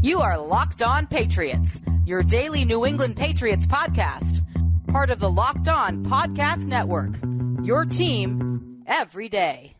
You are Locked On Patriots, your daily New England Patriots podcast. Part of the Locked On Podcast Network, your team every day.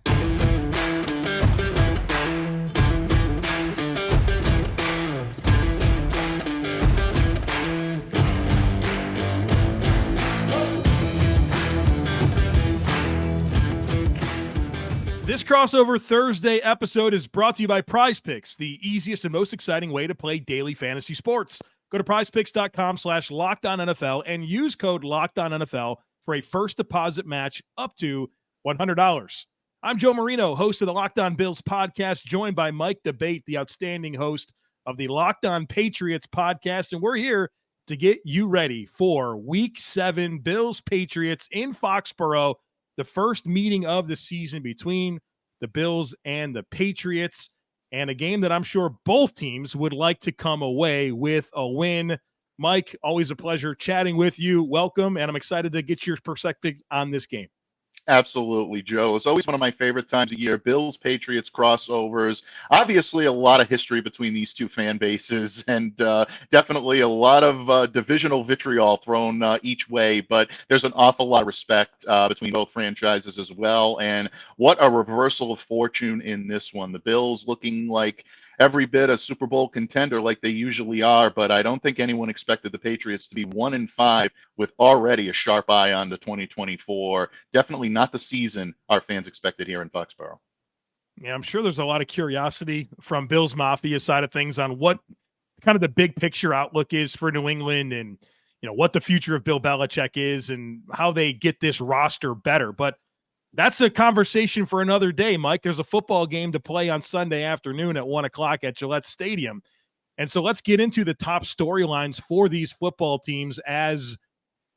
This crossover Thursday episode is brought to you by PrizePicks, the easiest and most exciting way to play daily fantasy sports. Go to prizepicks.com/LockedOnNFL and use code LockedOnNFL for a first deposit match up to $100. I'm Joe Marino, host of the Locked On Bills podcast, joined by Mike Debate, the outstanding host of the Locked On Patriots podcast, and we're here to get you ready for Week 7 Bills-Patriots in Foxborough, the first meeting of the season between the Bills and the Patriots, and a game that I'm sure both teams would like to come away with a win. Mike, always a pleasure chatting with you. Welcome, and I'm excited to get your perspective on this game. Absolutely, Joe. It's always one of my favorite times of year. Bills, Patriots crossovers. Obviously, a lot of history between these two fan bases, and definitely a lot of divisional vitriol thrown each way. But there's an awful lot of respect between both franchises as well. And what a reversal of fortune in this one. The Bills looking like every bit a Super Bowl contender like they usually are, but I don't think anyone expected the Patriots to be 1-5 with already a sharp eye on to 2024. Definitely not the season our fans expected here in Foxborough. Yeah, I'm sure there's a lot of curiosity from Bills Mafia side of things on what kind of the big picture outlook is for New England and, you know, what the future of Bill Belichick is and how they get this roster better. But that's a conversation for another day, Mike. There's a football game to play on Sunday afternoon at 1 o'clock at Gillette Stadium. And so let's get into the top storylines for these football teams as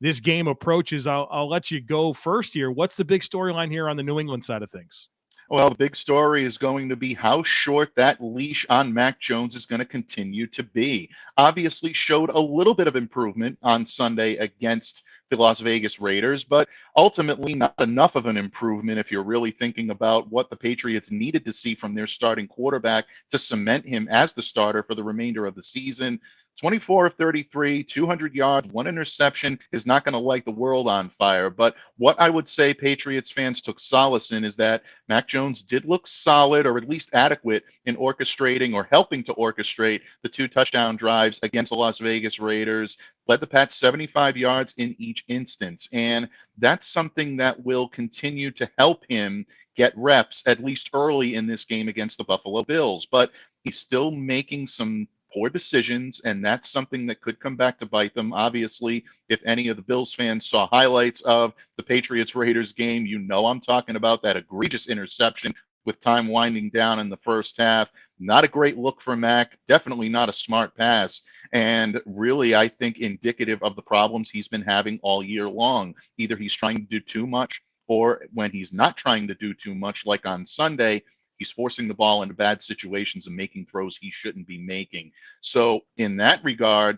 this game approaches. I'll let you go first here. What's the big storyline here on the New England side of things? Well, the big story is going to be how short that leash on Mac Jones is going to continue to be. Obviously showed a little bit of improvement on Sunday against the Las Vegas Raiders, but ultimately not enough of an improvement if you're really thinking about what the Patriots needed to see from their starting quarterback to cement him as the starter for the remainder of the season. 24 of 33, 200 yards, one interception is not going to light the world on fire. But what I would say Patriots fans took solace in is that Mac Jones did look solid, or at least adequate, in orchestrating or helping to orchestrate the 2 touchdown drives against the Las Vegas Raiders, led the Pats 75 yards in each instance. And that's something that will continue to help him get reps, at least early in this game against the Buffalo Bills. But he's still making some poor decisions, and that's something that could come back to bite them. Obviously, if any of the Bills fans saw highlights of the Patriots-Raiders game, you know I'm talking about that egregious interception with time winding down in the first half. Not a great look for Mac, definitely not a smart pass, and really, I think, indicative of the problems he's been having all year long. Either he's trying to do too much, or when he's not trying to do too much, like on Sunday, he's forcing the ball into bad situations and making throws he shouldn't be making. So in that regard,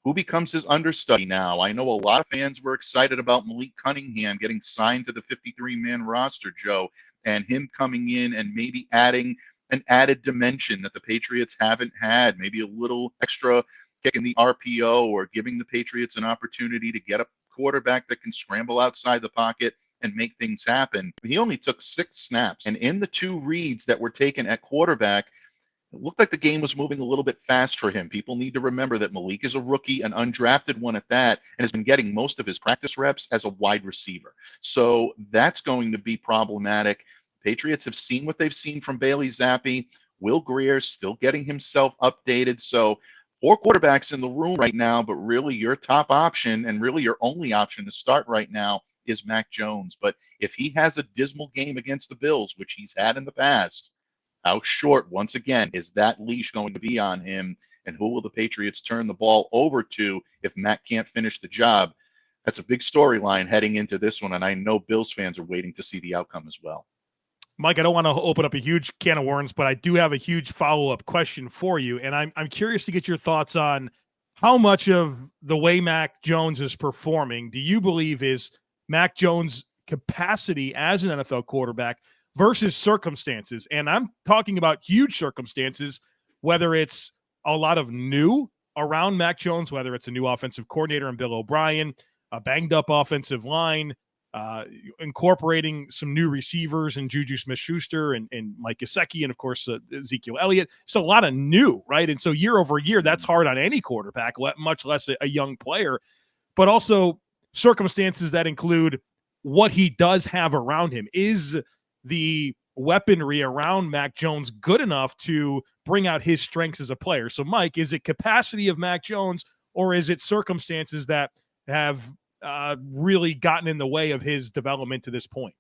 who becomes his understudy now? I know a lot of fans were excited about Malik Cunningham getting signed to the 53-man roster, Joe, and him coming in and maybe adding an added dimension that the Patriots haven't had, maybe a little extra kick in the RPO, or giving the Patriots an opportunity to get a quarterback that can scramble outside the pocket and make things happen. He only took 6 snaps, and in the 2 reads that were taken at quarterback, it looked like the game was moving a little bit fast for him. People need to remember that Malik is a rookie, an undrafted one at that, and has been getting most of his practice reps as a wide receiver. So that's going to be problematic. Patriots have seen what they've seen from Bailey Zappi. Will Greer still getting himself updated. So 4 quarterbacks in the room right now, but really your top option, and really your only option to start right now, is Mac Jones. But if he has a dismal game against the Bills, which he's had in the past, how short, once again, is that leash going to be on him? And who will the Patriots turn the ball over to if Mac can't finish the job? That's a big storyline heading into this one, and I know Bills fans are waiting to see the outcome as well. Mike, I don't want to open up a huge can of worms, but I do have a huge follow-up question for you, and I'm curious to get your thoughts on how much of the way Mac Jones is performing do you believe is Mac Jones' capacity as an NFL quarterback versus circumstances? And I'm talking about huge circumstances, whether it's a lot of new around Mac Jones, whether it's a new offensive coordinator and Bill O'Brien, a banged up offensive line, incorporating some new receivers and Juju Smith-Schuster and Mike Gesicki and, of course, Ezekiel Elliott. So a lot of new, right? And so year over year, that's hard on any quarterback, much less a young player, but also circumstances that include what he does have around him. Is the weaponry around Mac Jones good enough to bring out his strengths as a player? So, Mike, is it capacity of Mac Jones, or is it circumstances that have really gotten in the way of his development to this point?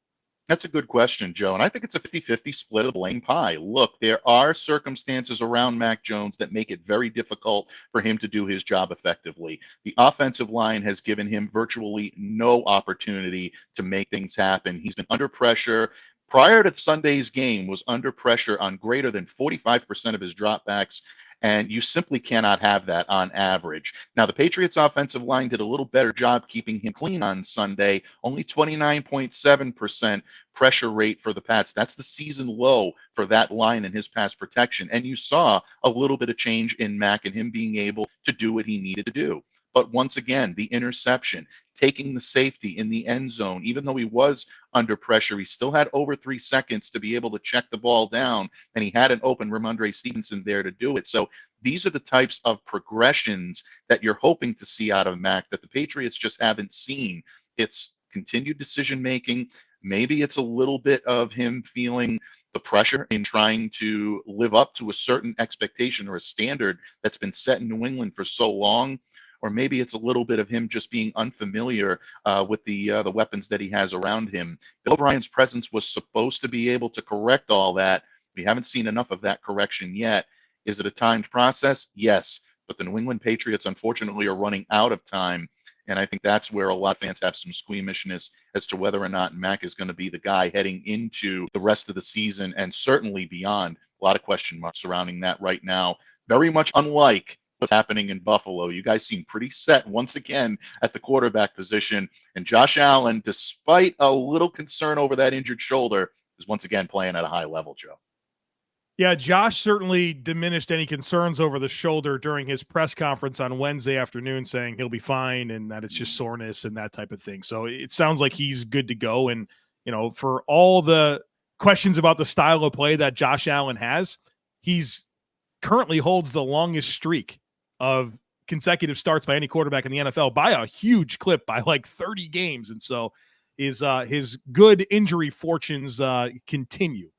That's a good question, Joe. And I think it's a 50-50 split of the blame pie. Look, there are circumstances around Mac Jones that make it very difficult for him to do his job effectively. The offensive line has given him virtually no opportunity to make things happen. He's been under pressure. Prior to Sunday's game, was under pressure on greater than 45% of his dropbacks. And you simply cannot have that on average. Now, the Patriots offensive line did a little better job keeping him clean on Sunday, only 29.7% pressure rate for the Pats. That's the season low for that line and his pass protection. And you saw a little bit of change in Mac and him being able to do what he needed to do. But once again, the interception, taking the safety in the end zone, even though he was under pressure, he still had over 3 seconds to be able to check the ball down, and he had an open Ramondre Stevenson there to do it. So these are the types of progressions that you're hoping to see out of Mac that the Patriots just haven't seen. It's continued decision-making. Maybe it's a little bit of him feeling the pressure in trying to live up to a certain expectation or a standard that's been set in New England for so long. Or maybe it's a little bit of him just being unfamiliar with the weapons that he has around him. Bill O'Brien's presence was supposed to be able to correct all that. We haven't seen enough of that correction yet. Is it a timed process? Yes. But the New England Patriots, unfortunately, are running out of time. And I think that's where a lot of fans have some squeamishness as to whether or not Mac is going to be the guy heading into the rest of the season and certainly beyond. A lot of question marks surrounding that right now. Very much unlike what's happening in Buffalo. You guys seem pretty set once again at the quarterback position. And Josh Allen, despite a little concern over that injured shoulder, is once again playing at a high level, Joe. Yeah, Josh certainly diminished any concerns over the shoulder during his press conference on Wednesday afternoon, saying he'll be fine and that it's just soreness and that type of thing. So it sounds like he's good to go. And, you know, for all the questions about the style of play that Josh Allen has, he's currently holds the longest streak of consecutive starts by any quarterback in the NFL by a huge clip, by like 30 games. And so his good injury fortunes continue.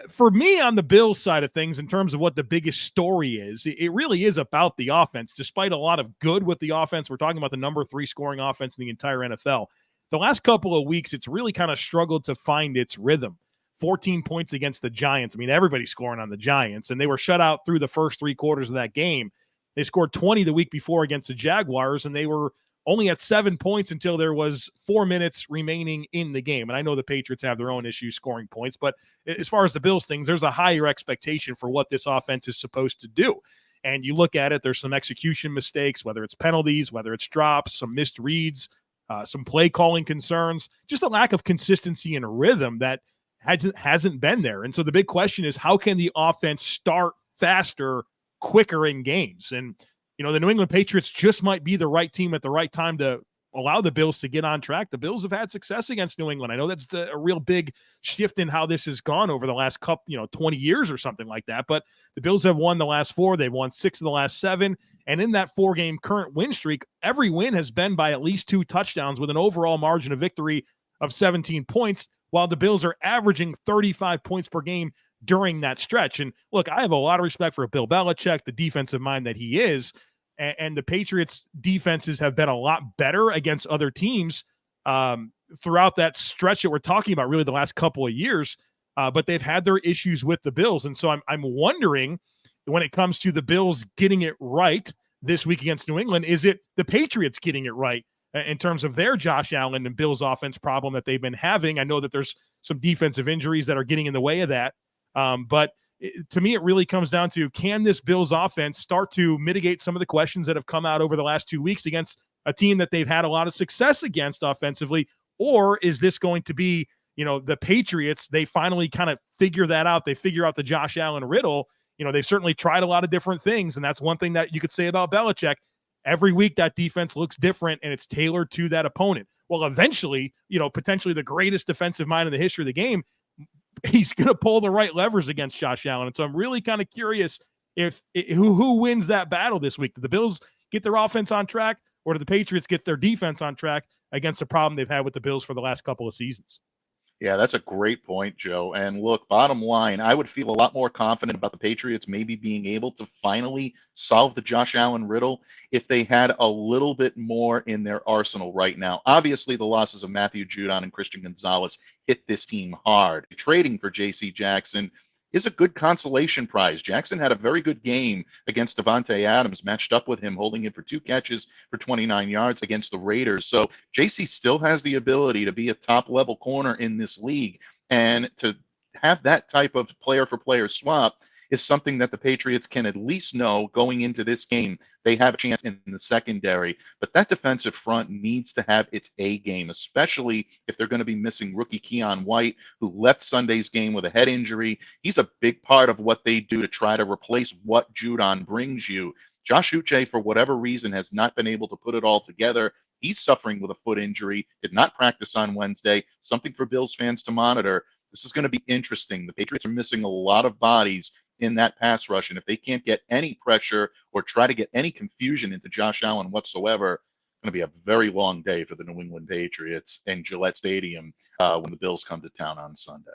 For me on the Bills side of things, in terms of what the biggest story is, it really is about the offense. Despite a lot of good with the offense, we're talking about the number 3 scoring offense in the entire NFL. The last couple of weeks, it's really kind of struggled to find its rhythm. 14 points against the Giants. I mean, everybody's scoring on the Giants, and they were shut out through the first 3 quarters of that game. They scored 20 the week before against the Jaguars, and they were only at 7 points until there was 4 minutes remaining in the game. And I know the Patriots have their own issues scoring points, but as far as the Bills things, there's a higher expectation for what this offense is supposed to do. And you look at it, there's some execution mistakes, whether it's penalties, whether it's drops, some missed reads, some play calling concerns, just a lack of consistency and rhythm that hasn't been there. And so the big question is, how can the offense start faster, quicker in games? And, you know, the New England Patriots just might be the right team at the right time to allow the Bills to get on track. The Bills have had success against New England. I know that's a real big shift in how this has gone over the last 20 years or something like that. But the Bills have won the last 4. They've won 6 of the last 7. And in that 4-game current win streak, every win has been by at least 2 touchdowns with an overall margin of victory of 17 points, while the Bills are averaging 35 points per game during that stretch. And look, I have a lot of respect for Bill Belichick, the defensive mind that he is, and the Patriots defenses have been a lot better against other teams throughout that stretch that we're talking about, really the last couple of years, but they've had their issues with the Bills. And so I'm wondering, when it comes to the Bills getting it right this week against New England, is it the Patriots getting it right in terms of their Josh Allen and Bills offense problem that they've been having? I know that there's some defensive injuries that are getting in the way of that. But to me, it really comes down to, can this Bills offense start to mitigate some of the questions that have come out over the last 2 weeks against a team that they've had a lot of success against offensively? Or is this going to be, the Patriots, they finally kind of figure that out. They figure out the Josh Allen riddle, they've certainly tried a lot of different things, and that's one thing that you could say about Belichick. Every week that defense looks different, and it's tailored to that opponent. Well, eventually, potentially the greatest defensive mind in the history of the game, he's going to pull the right levers against Josh Allen. And so I'm really kind of curious who wins that battle this week. Do the Bills get their offense on track, or do the Patriots get their defense on track against the problem they've had with the Bills for the last couple of seasons? Yeah, that's a great point, Joe. And look, bottom line, I would feel a lot more confident about the Patriots maybe being able to finally solve the Josh Allen riddle if they had a little bit more in their arsenal right now. Obviously, the losses of Matthew Judon and Christian Gonzalez hit this team hard. Trading for J.C. Jackson is a good consolation prize. Jackson had a very good game against Devontae Adams, matched up with him, holding it for 2 catches for 29 yards against the Raiders. So JC still has the ability to be a top-level corner in this league, and to have that type of player-for-player swap is something that the Patriots can at least know going into this game. They have a chance in the secondary, but that defensive front needs to have its A game, especially if they're going to be missing rookie Keon White, who left Sunday's game with a head injury. He's a big part of what they do to try to replace what Judon brings you. Josh Uche, for whatever reason, has not been able to put it all together. He's suffering with a foot injury, did not practice on Wednesday, something for Bills fans to monitor. This is going to be interesting. The Patriots are missing a lot of bodies in that pass rush, and if they can't get any pressure or try to get any confusion into Josh Allen whatsoever, it's going to be a very long day for the New England Patriots and Gillette Stadium when the Bills come to town on Sunday.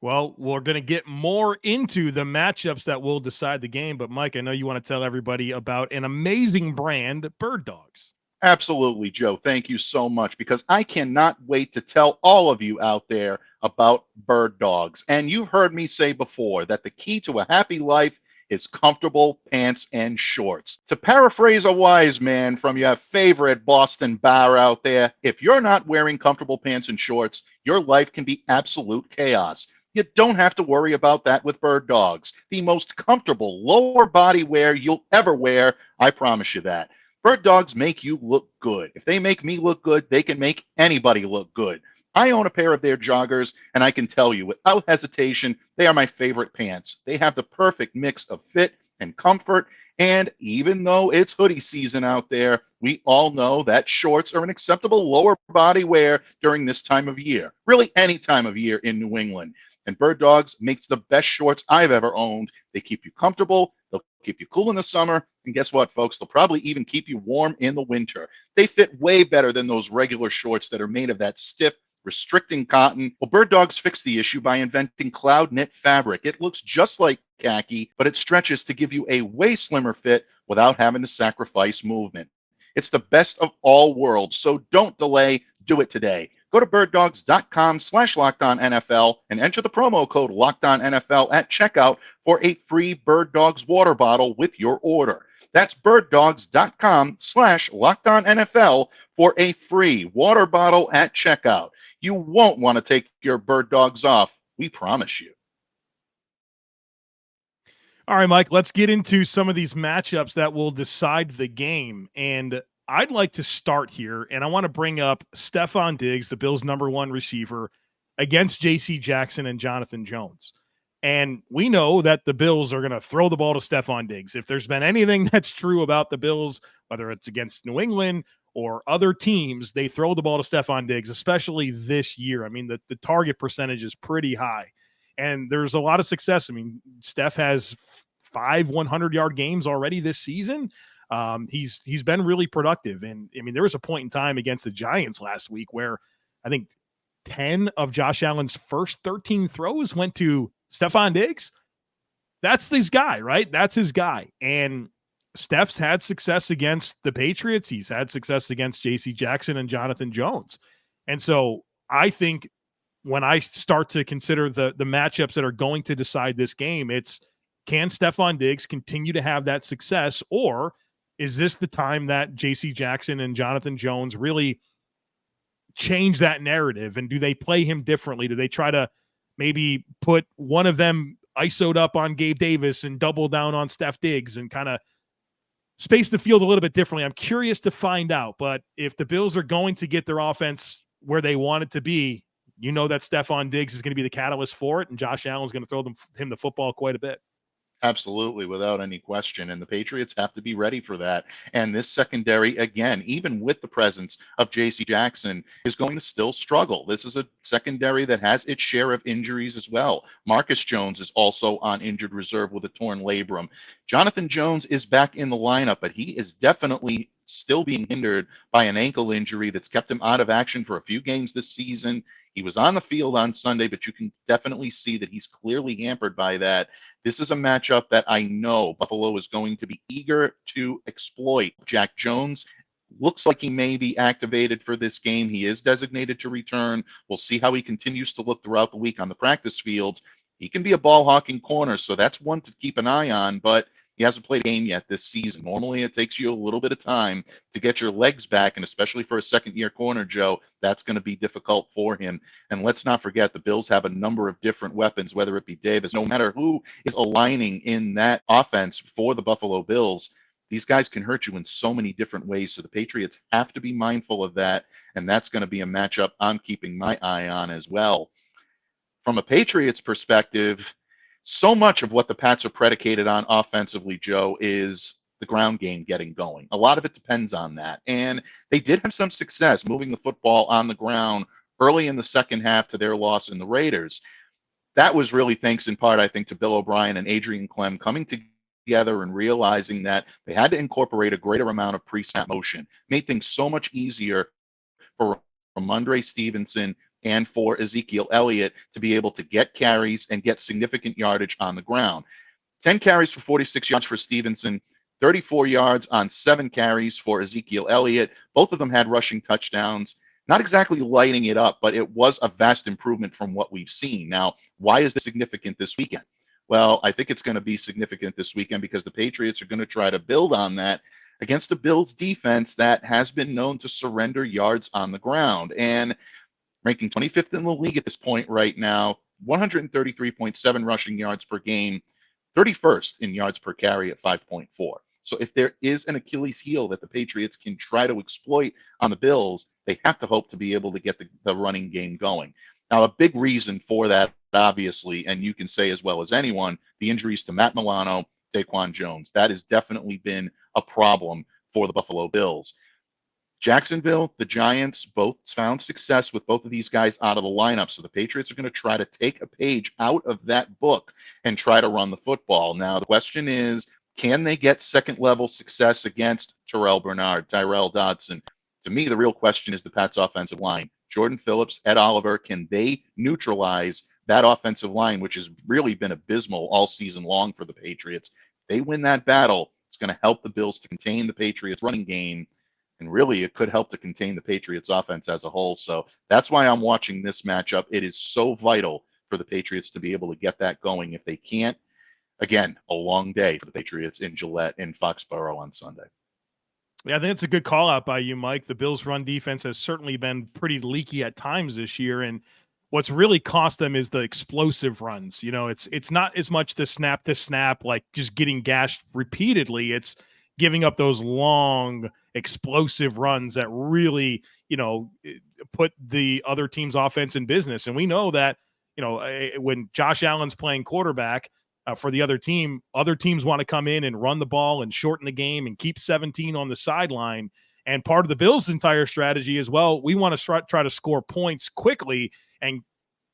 Well, we're going to get more into the matchups that will decide the game, but Mike, I know you want to tell everybody about an amazing brand, Bird Dogs. Absolutely, Joe. Thank you so much, because I cannot wait to tell all of you out there about Bird Dogs. And you've heard me say before that the key to a happy life is comfortable pants and shorts. To paraphrase a wise man from your favorite Boston bar out there, if you're not wearing comfortable pants and shorts, your life can be absolute chaos. You don't have to worry about that with Bird Dogs, the most comfortable lower body wear you'll ever wear. I promise you that. Bird Dogs make you look good. If they make me look good, they can make anybody look good. I own a pair of their joggers, and I can tell you without hesitation, they are my favorite pants. They have the perfect mix of fit and comfort, and even though it's hoodie season out there, we all know that shorts are an acceptable lower body wear during this time of year, really any time of year in New England. And Bird Dogs makes the best shorts I've ever owned. They keep you comfortable, they'll keep you cool in the summer, and guess what, folks? They'll probably even keep you warm in the winter. They fit way better than those regular shorts that are made of that stiff, restricting cotton. Well, Bird Dogs fixed the issue by inventing cloud knit fabric. It looks just like khaki, but it stretches to give you a way slimmer fit without having to sacrifice movement. It's the best of all worlds, so don't delay. Do it today. Go to birddogs.com/LockedOnNFL and enter the promo code LockedOnNFL at checkout for a free Bird Dogs water bottle with your order. That's birddogs.com/LockedOnNFL for a free water bottle at checkout. You won't want to take your Bird Dogs off. We promise you. All right, Mike, let's get into some of these matchups that will decide the game. And I'd like to start here, and I want to bring up Stefon Diggs, the Bills' #1 receiver, against J.C. Jackson and Jonathan Jones. And we know that the Bills are going to throw the ball to Stefon Diggs. If there's been anything that's true about the Bills, whether it's against New England or other teams, they throw the ball to Stefon Diggs, especially this year. I mean, the target percentage is pretty high, and there's a lot of success. I mean, Steph has 5 100-yard games already this season. He's been really productive. And I mean, there was a point in time against the Giants last week where I think 10 of Josh Allen's first 13 throws went to Stefon Diggs. That's his guy, right? That's his guy. And Steph's had success against the Patriots. He's had success against J.C. Jackson and Jonathan Jones. And so I think when I start to consider the matchups that are going to decide this game, it's, can Stefon Diggs continue to have that success, or is this the time that J.C. Jackson and Jonathan Jones really change that narrative? And do they play him differently? Do they try to maybe put one of them ISO'd up on Gabe Davis and double down on Steph Diggs and kind of space the field a little bit differently? I'm curious to find out. But if the Bills are going to get their offense where they want it to be, you know that Stefon Diggs is going to be the catalyst for it, and Josh Allen's going to throw him the football quite a bit. Absolutely, without any question. And the Patriots have to be ready for that. And this secondary, again, even with the presence of J.C. Jackson, is going to still struggle. This is a secondary that has its share of injuries as well. Marcus Jones is also on injured reserve with a torn labrum. Jonathan Jones is back in the lineup, but he is definitely still being hindered by an ankle injury that's kept him out of action for a few games this season. He was on the field on Sunday, but you can definitely see that he's clearly hampered by that. This is a matchup that I know Buffalo is going to be eager to exploit. Jack Jones looks like he may be activated for this game. He is designated to return. We'll see how he continues to look throughout the week on the practice fields. He can be a ball hawking corner, so that's one to keep an eye on, but he hasn't played a game yet this season. Normally, it takes you a little bit of time to get your legs back, and especially for a second-year corner, Joe, that's going to be difficult for him. And let's not forget, the Bills have a number of different weapons, whether it be Davis, no matter who is aligning in that offense for the Buffalo Bills. These guys can hurt you in so many different ways, so the Patriots have to be mindful of that, and that's going to be a matchup I'm keeping my eye on as well. From a Patriots perspective, so much of what the Pats are predicated on offensively, Joe, is the ground game getting going. A lot of it depends on that. And they did have some success moving the football on the ground early in the second half to their loss in the Raiders. That was really thanks in part, I think, to Bill O'Brien and Adrian Clem coming together and realizing that they had to incorporate a greater amount of pre-snap motion. Made things so much easier for Mondre Stevenson and for Ezekiel Elliott to be able to get carries and get significant yardage on the ground. 10 carries for 46 yards for Stevenson, 34 yards on 7 carries for Ezekiel Elliott. Both of them had rushing touchdowns. Not exactly lighting it up, but it was a vast improvement from what we've seen. Now, why is this significant this weekend? Well, I think it's going to be significant this weekend because the Patriots are going to try to build on that against the Bills defense that has been known to surrender yards on the ground. And ranking 25th in the league at this point right now, 133.7 rushing yards per game, 31st in yards per carry at 5.4. So if there is an Achilles heel that the Patriots can try to exploit on the Bills, they have to hope to be able to get the running game going. Now, a big reason for that, obviously, and you can say as well as anyone, the injuries to Matt Milano, Daquan Jones. That has definitely been a problem for the Buffalo Bills. Jacksonville, the Giants, both found success with both of these guys out of the lineup. So the Patriots are going to try to take a page out of that book and try to run the football. Now, the question is, can they get second-level success against Terrell Bernard, Tyrell Dodson? To me, the real question is the Pats' offensive line. Jordan Phillips, Ed Oliver, can they neutralize that offensive line, which has really been abysmal all season long for the Patriots? If they win that battle, it's going to help the Bills to contain the Patriots' running game. And really, it could help to contain the Patriots offense as a whole. So that's why I'm watching this matchup. It is so vital for the Patriots to be able to get that going. If they can't, again, a long day for the Patriots in Gillette in Foxborough on Sunday. Yeah, I think it's a good call out by you, Mike. The Bills' run defense has certainly been pretty leaky at times this year. And what's really cost them is the explosive runs. You know, it's not as much the snap to snap, like just getting gashed repeatedly. It's giving up those long, explosive runs that really, you know, put the other team's offense in business. And we know that, you know, when Josh Allen's playing quarterback for the other team, other teams want to come in and run the ball and shorten the game and keep 17 on the sideline. And part of the Bills' entire strategy is, well, we want to try to score points quickly and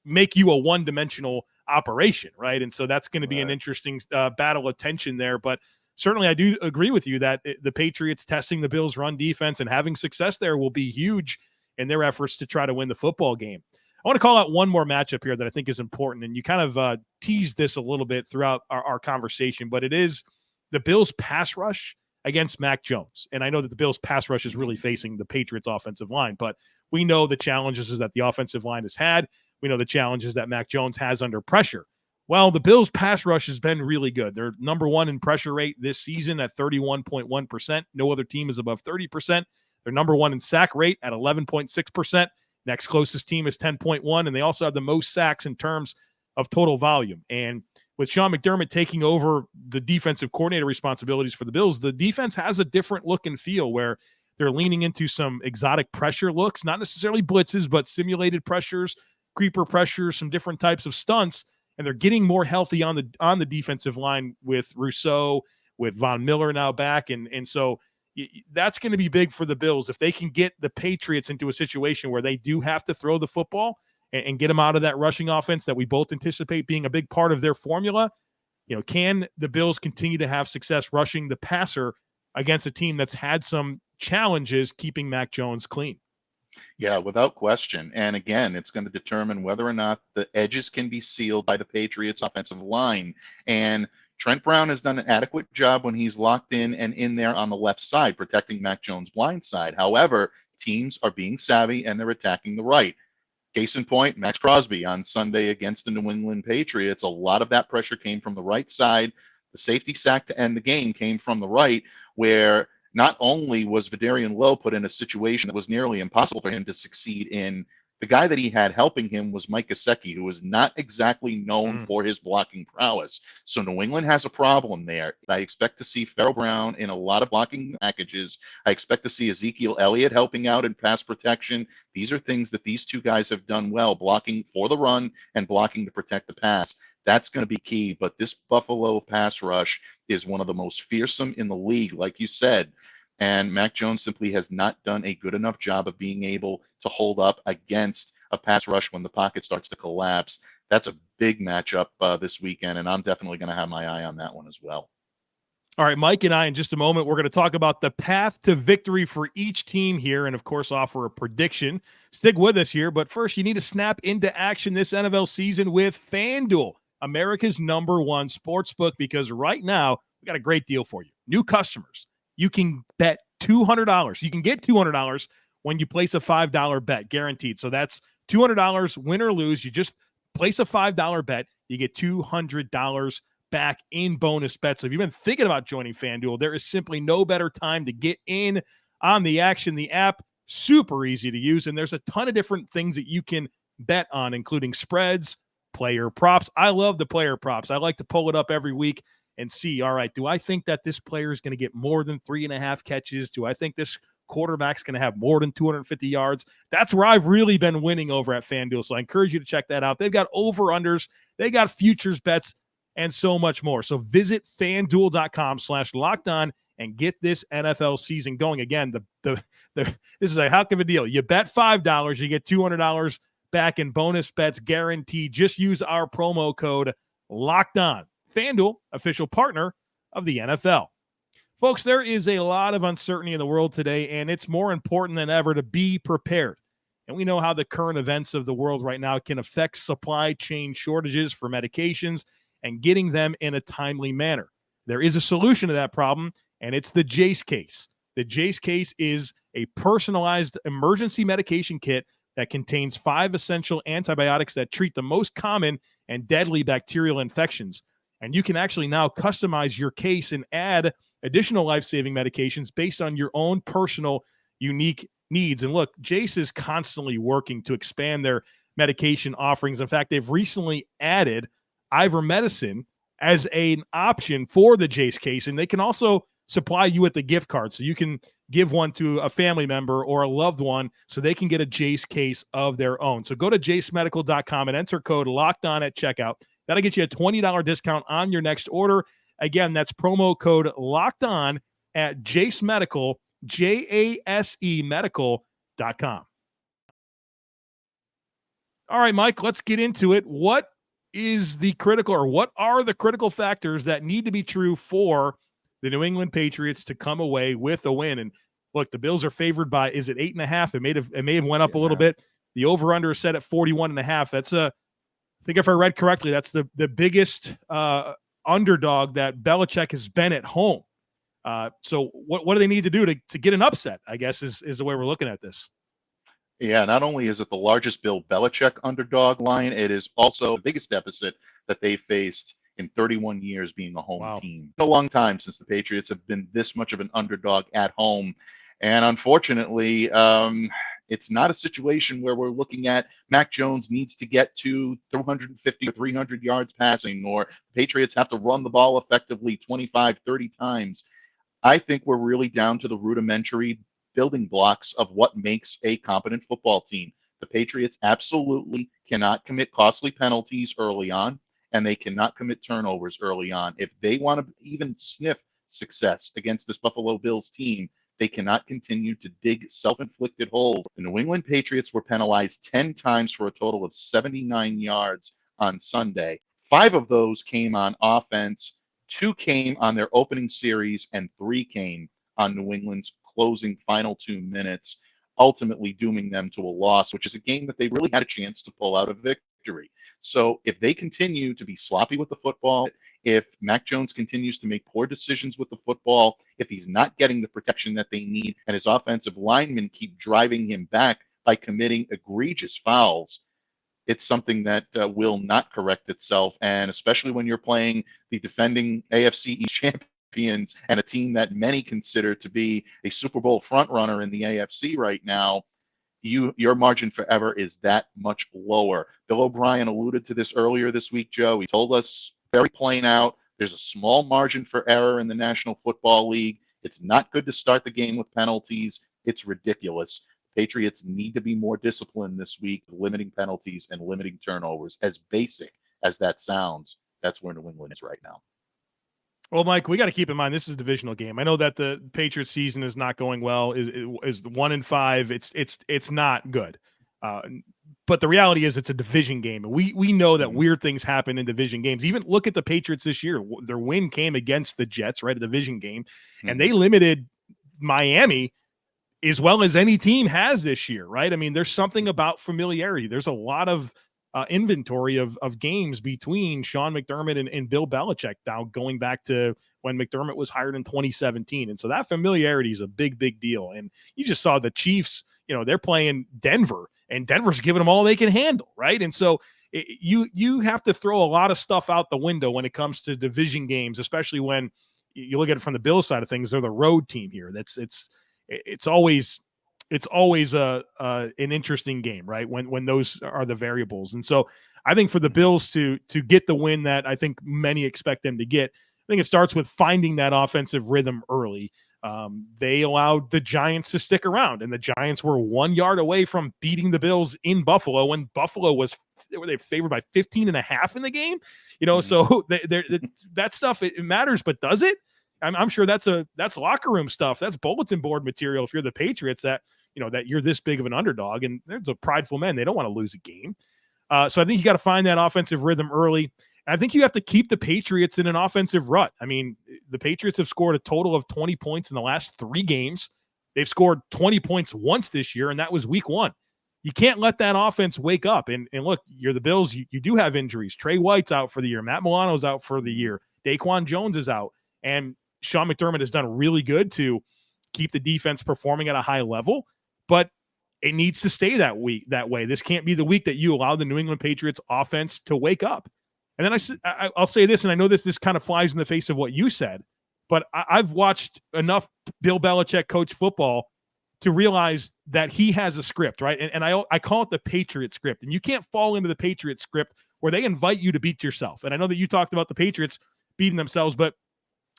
make you a one-dimensional operation, right? And so that's going to be an interesting battle of tension there. But certainly I do agree with you that the Patriots testing the Bills' run defense and having success there will be huge in their efforts to try to win the football game. I want to call out one more matchup here that I think is important, and you kind of teased this a little bit throughout our conversation, but it is the Bills' pass rush against Mac Jones. And I know that the Bills' pass rush is really facing the Patriots' offensive line, but we know the challenges that the offensive line has had. We know the challenges that Mac Jones has under pressure. Well, the Bills' pass rush has been really good. They're number one in pressure rate this season at 31.1%. No other team is above 30%. They're number one in sack rate at 11.6%. Next closest team is 10.1, and they also have the most sacks in terms of total volume. And with Sean McDermott taking over the defensive coordinator responsibilities for the Bills, the defense has a different look and feel where they're leaning into some exotic pressure looks, not necessarily blitzes, but simulated pressures, creeper pressures, some different types of stunts. and they're getting more healthy on the defensive line with Rousseau, with Von Miller now back, and so that's going to be big for the Bills if they can get the Patriots into a situation where they do have to throw the football and get them out of that rushing offense that we both anticipate being a big part of their formula. Can the Bills continue to have success rushing the passer against a team that's had some challenges keeping Mac Jones clean? Yeah, without question. And again, it's going to determine whether or not the edges can be sealed by the Patriots offensive line. And Trent Brown has done an adequate job when he's locked in and in there on the left side, protecting Mac Jones' blind side. However, teams are being savvy and they're attacking the right. Case in point, Max Crosby on Sunday against the New England Patriots. A lot of that pressure came from the right side. The safety sack to end the game came from the right, where not only was Vidarian Lowe put in a situation that was nearly impossible for him to succeed in, the guy that he had helping him was Mike Gesicki, who is not exactly known for his blocking prowess. So New England has a problem there. I expect to see Farrell Brown in a lot of blocking packages. I expect to see Ezekiel Elliott helping out in pass protection. These are things that these two guys have done well, blocking for the run and blocking to protect the pass. That's going to be key. But this Buffalo pass rush is one of the most fearsome in the league, like you said. And Mac Jones simply has not done a good enough job of being able to hold up against a pass rush when the pocket starts to collapse. That's a big matchup this weekend, and I'm definitely going to have my eye on that one as well. All right, Mike and I, in just a moment, we're going to talk about the path to victory for each team here and, of course, offer a prediction. Stick with us here, but first, you need to snap into action this NFL season with FanDuel, America's #1 sportsbook, because right now, we got a great deal for you. New customers, you can bet $200. You can get $200 when you place a $5 bet, guaranteed. So that's $200, win or lose. You just place a $5 bet, you get $200 back in bonus bets. So if you've been thinking about joining FanDuel, there is simply no better time to get in on the action. The app, super easy to use, and there's a ton of different things that you can bet on, including spreads, player props. I love the player props. I like to pull it up every week and see, all right, do I think that this player is going to get more than 3.5 catches? Do I think this quarterback's going to have more than 250 yards? That's where I've really been winning over at FanDuel. So I encourage you to check that out. They've got over-unders, they got futures bets, and so much more. So visit FanDuel.com/lockedon and get this NFL season going. Again, this is a heck of a deal. You bet $5, you get $200 back in bonus bets guaranteed. Just use our promo code LOCKEDON. FanDuel, official partner of the NFL. Folks, there is a lot of uncertainty in the world today, and it's more important than ever to be prepared. And we know how the current events of the world right now can affect supply chain shortages for medications and getting them in a timely manner. There is a solution to that problem, and it's the Jase case. The Jase case is a personalized emergency medication kit that contains 5 essential antibiotics that treat the most common and deadly bacterial infections. And you can actually now customize your case and add additional life-saving medications based on your own personal, unique needs. And look, Jase is constantly working to expand their medication offerings. In fact, they've recently added ivermectin as an option for the Jase case, and they can also supply you with a gift card. So you can give one to a family member or a loved one so they can get a Jase case of their own. So go to jasemedical.com and enter code LOCKEDON at checkout. That'll get you a $20 discount on your next order. Again, that's promo code LOCKEDON at Jase Medical, JASE medical.com. All right, Mike, let's get into it. What are the critical factors that need to be true for the New England Patriots to come away with a win? And look, the Bills are favored by, is it 8.5? It may have went up a little bit. The over-under is set at 41.5. That's I think if I read correctly, that's the biggest underdog that Belichick has been at home. So what do they need to do to get an upset, I guess, is the way we're looking at this. Yeah, not only is it the largest Bill Belichick underdog line, it is also the biggest deficit that they faced in 31 years being a home team. It's a long time since the Patriots have been this much of an underdog at home. And unfortunately, it's not a situation where we're looking at Mac Jones needs to get to 250 or 300 yards passing, or Patriots have to run the ball effectively 25, 30 times. I think we're really down to the rudimentary building blocks of what makes a competent football team. The Patriots absolutely cannot commit costly penalties early on, and they cannot commit turnovers early on. If they want to even sniff success against this Buffalo Bills team, they cannot continue to dig self-inflicted holes. The New England Patriots were penalized 10 times for a total of 79 yards on Sunday. 5 of those came on offense, 2 came on their opening series, and 3 came on New England's closing final 2 minutes, ultimately dooming them to a loss, which is a game that they really had a chance to pull out a victory. So if they continue to be sloppy with the football, if Mac Jones continues to make poor decisions with the football, if he's not getting the protection that they need, and his offensive linemen keep driving him back by committing egregious fouls, it's something that will not correct itself. And especially when you're playing the defending AFC East Champions and a team that many consider to be a Super Bowl frontrunner in the AFC right now, your margin for error is that much lower. Bill O'Brien alluded to this earlier this week, Joe. He told us very plain out, there's a small margin for error in the National Football League. It's not good to start the game with penalties. It's ridiculous. Patriots need to be more disciplined this week, limiting penalties and limiting turnovers. As basic as that sounds, that's where New England is right now. Well, Mike, we got to keep in mind this is a divisional game. I know that the Patriots season is not going well. Is 1-5. It's not good. But the reality is it's a division game. And we know that weird things happen in division games. Even look at the Patriots this year. Their win came against the Jets, right? A division game. And they limited Miami as well as any team has this year, right? I mean, there's something about familiarity. There's a lot of inventory of games between Sean McDermott and Bill Belichick now going back to when McDermott was hired in 2017. And so that familiarity is a big, big deal. And you just saw the Chiefs, they're playing Denver, and Denver's giving them all they can handle, right? And so you have to throw a lot of stuff out the window when it comes to division games, especially when you look at it from the Bills side of things. They're the road team here. It's always an interesting game, right? When those are the variables. And so I think for the Bills to get the win that I think many expect them to get, I think it starts with finding that offensive rhythm early. They allowed the Giants to stick around, and the Giants were 1 yard away from beating the Bills in Buffalo when Buffalo were they favored by 15.5 in the game, so that stuff, it matters, but does it? I'm sure that's locker room stuff. That's bulletin board material. If you're the Patriots, that you're this big of an underdog, and there's a prideful men. They don't want to lose a game. So I think you got to find that offensive rhythm early. And I think you have to keep the Patriots in an offensive rut. I mean, the Patriots have scored a total of 20 points in the last 3 games. They've scored 20 points once this year, and that was week 1. You can't let that offense wake up. And look, you're the Bills. You do have injuries. Trey White's out for the year. Matt Milano's out for the year. Daquan Jones is out. And Sean McDermott has done really good to keep the defense performing at a high level, but it needs to stay that way. This can't be the week that you allow the New England Patriots offense to wake up. And then I'll say this, and I know this kind of flies in the face of what you said, but I've watched enough Bill Belichick coach football to realize that he has a script, right? And I call it the Patriot script. And you can't fall into the Patriot script where they invite you to beat yourself. And I know that you talked about the Patriots beating themselves, but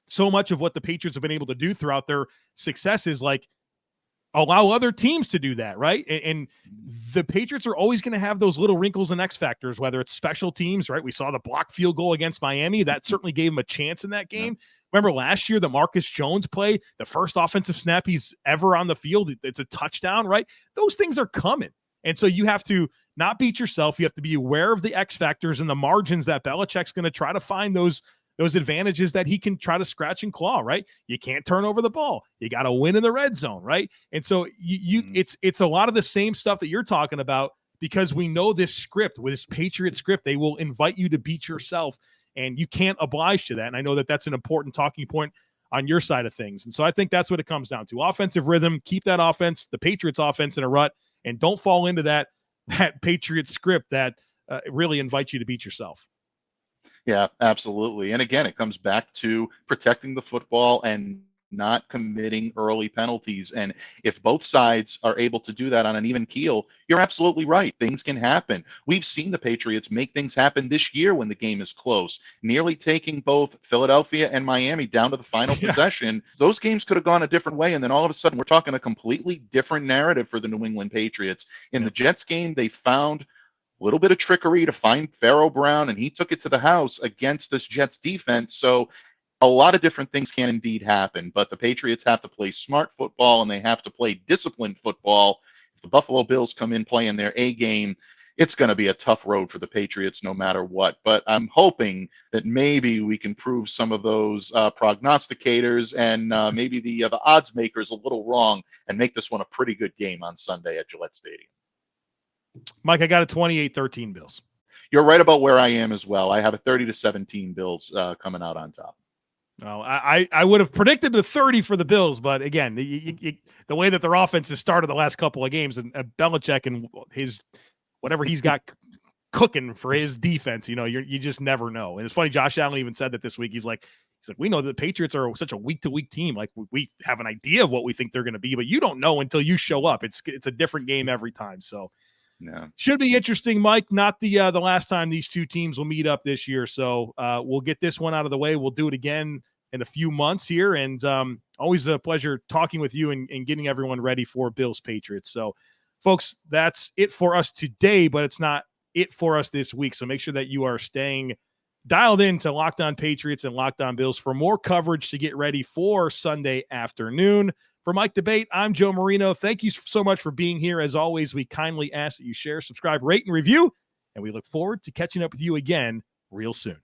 so much of what the Patriots have been able to do throughout their success is like allow other teams to do that, right? And the Patriots are always going to have those little wrinkles and X factors, whether it's special teams, right? We saw the block field goal against Miami. That certainly gave them a chance in that game. Remember last year, the Marcus Jones play, the first offensive snap he's ever on the field. It's a touchdown, right? Those things are coming. And so you have to not beat yourself. You have to be aware of the X factors and the margins that Belichick's going to try to find those advantages that he can try to scratch and claw, right? You can't turn over the ball. You got to win in the red zone, right? And so it's a lot of the same stuff that you're talking about, because we know this script, with this Patriot script, they will invite you to beat yourself, and you can't oblige to that. And I know that that's an important talking point on your side of things. And so I think that's what it comes down to. Offensive rhythm, keep that offense, the Patriots offense, in a rut, and don't fall into that Patriot script that really invites you to beat yourself. Yeah, absolutely. And again, it comes back to protecting the football and not committing early penalties. And if both sides are able to do that on an even keel, you're absolutely right. Things can happen. We've seen the Patriots make things happen this year when the game is close, nearly taking both Philadelphia and Miami down to the final possession. Those games could have gone a different way. And then all of a sudden, we're talking a completely different narrative for the New England Patriots. In the Jets game, they found little bit of trickery to find Pharaoh Brown, and he took it to the house against this Jets defense. So a lot of different things can indeed happen, but the Patriots have to play smart football and they have to play disciplined football. If the Buffalo Bills come in playing their A game, it's going to be a tough road for the Patriots no matter what. But I'm hoping that maybe we can prove some of those prognosticators and maybe the odds makers a little wrong and make this one a pretty good game on Sunday at Gillette Stadium. Mike, I got a 28-13 Bills. You're right about where I am as well. I have a 30-17 Bills coming out on top. Well, I would have predicted the 30 for the Bills, but again, the way that their offense has started the last couple of games, and Belichick and his whatever he's got cooking for his defense, you just never know. And it's funny, Josh Allen even said that this week. He's like, we know that the Patriots are such a week-to-week team. Like, we have an idea of what we think they're going to be, but you don't know until you show up. It's a different game every time. So yeah, should be interesting, Mike. Not the last time these two teams will meet up this year. So we'll get this one out of the way. We'll do it again in a few months here. And always a pleasure talking with you and getting everyone ready for Bills Patriots. So folks, that's it for us today, but it's not it for us this week. So make sure that you are staying dialed in to Locked On Patriots and Locked On Bills for more coverage to get ready for Sunday afternoon. For Mike Debate, I'm Joe Marino. Thank you so much for being here. As always, we kindly ask that you share, subscribe, rate, and review, and we look forward to catching up with you again real soon.